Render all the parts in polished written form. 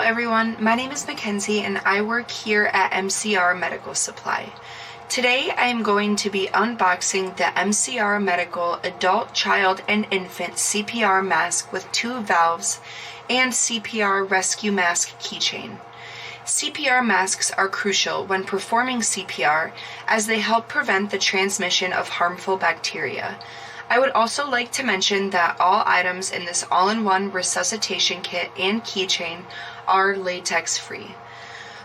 everyone, my name is Mackenzie and I work here at MCR Medical Supply. Today I am going to be unboxing the MCR Medical Adult, Child, and Infant CPR mask with 2 valves and CPR rescue mask keychain. CPR masks are crucial when performing CPR as they help prevent the transmission of harmful bacteria. I would also like to mention that all items in this all-in-one resuscitation kit and keychain are latex-free.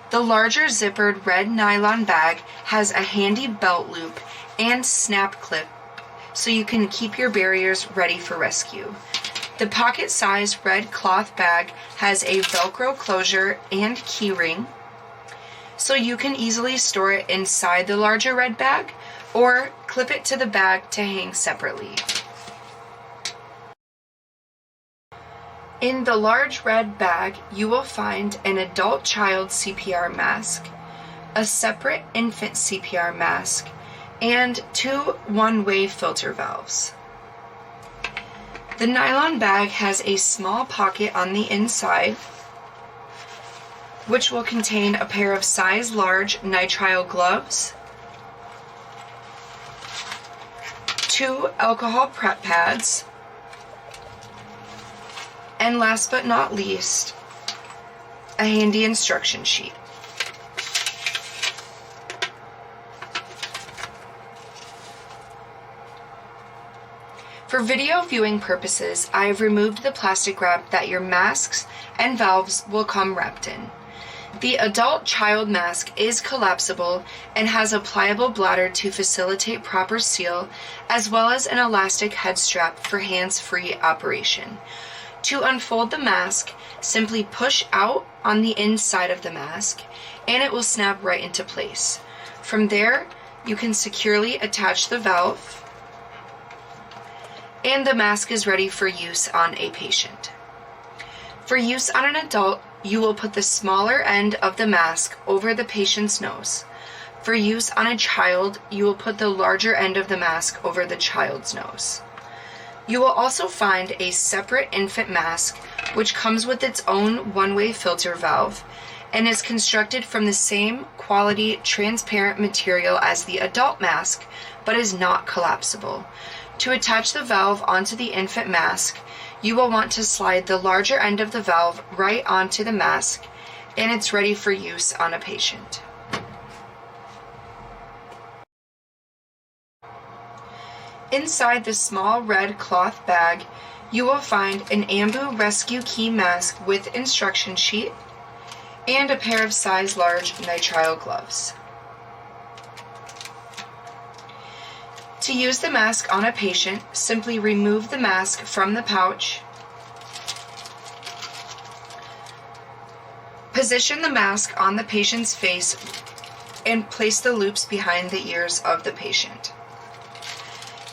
The larger zippered red nylon bag has a handy belt loop and snap clip so you can keep your barriers ready for rescue. The pocket-sized red cloth bag has a Velcro closure and key ring, so you can easily store it inside the larger red bag or clip it to the bag to hang separately. In the large red bag, you will find an adult child CPR mask, a separate infant CPR mask, and 2 one-way filter valves. The nylon bag has a small pocket on the inside, which will contain a pair of size large nitrile gloves, 2 alcohol prep pads, and last but not least, a handy instruction sheet. For video viewing purposes, I have removed the plastic wrap that your masks and valves will come wrapped in. The adult child mask is collapsible and has a pliable bladder to facilitate proper seal, as well as an elastic head strap for hands-free operation. To unfold the mask, simply push out on the inside of the mask and it will snap right into place. From there, you can securely attach the valve and the mask is ready for use on a patient. For use on an adult, you will put the smaller end of the mask over the patient's nose. For use on a child, you will put the larger end of the mask over the child's nose. You will also find a separate infant mask, which comes with its own one-way filter valve and is constructed from the same quality transparent material as the adult mask, but is not collapsible. To attach the valve onto the infant mask, you will want to slide the larger end of the valve right onto the mask, and it's ready for use on a patient. Inside the small red cloth bag, you will find an Ambu Rescue Key mask with instruction sheet and a pair of size large nitrile gloves. To use the mask on a patient, simply remove the mask from the pouch. Position the mask on the patient's face and place the loops behind the ears of the patient.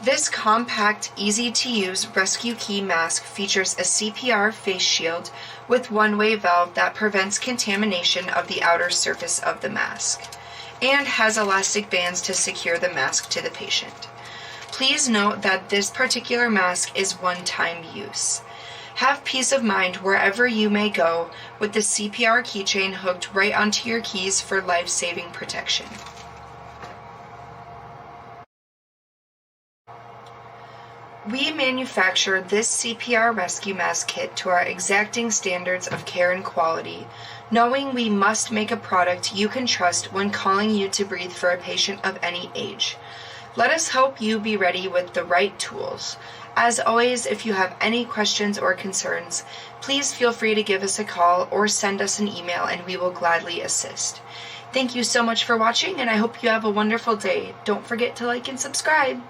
This compact, easy-to-use rescue key mask features a CPR face shield with one-way valve that prevents contamination of the outer surface of the mask and has elastic bands to secure the mask to the patient. Please note that this particular mask is one-time use. Have peace of mind wherever you may go with the CPR keychain hooked right onto your keys for life-saving protection. We manufacture this CPR rescue mask kit to our exacting standards of care and quality, knowing we must make a product you can trust when calling you to breathe for a patient of any age. Let us help you be ready with the right tools. As always, if you have any questions or concerns, please feel free to give us a call or send us an email and we will gladly assist. Thank you so much for watching and I hope you have a wonderful day. Don't forget to like and subscribe.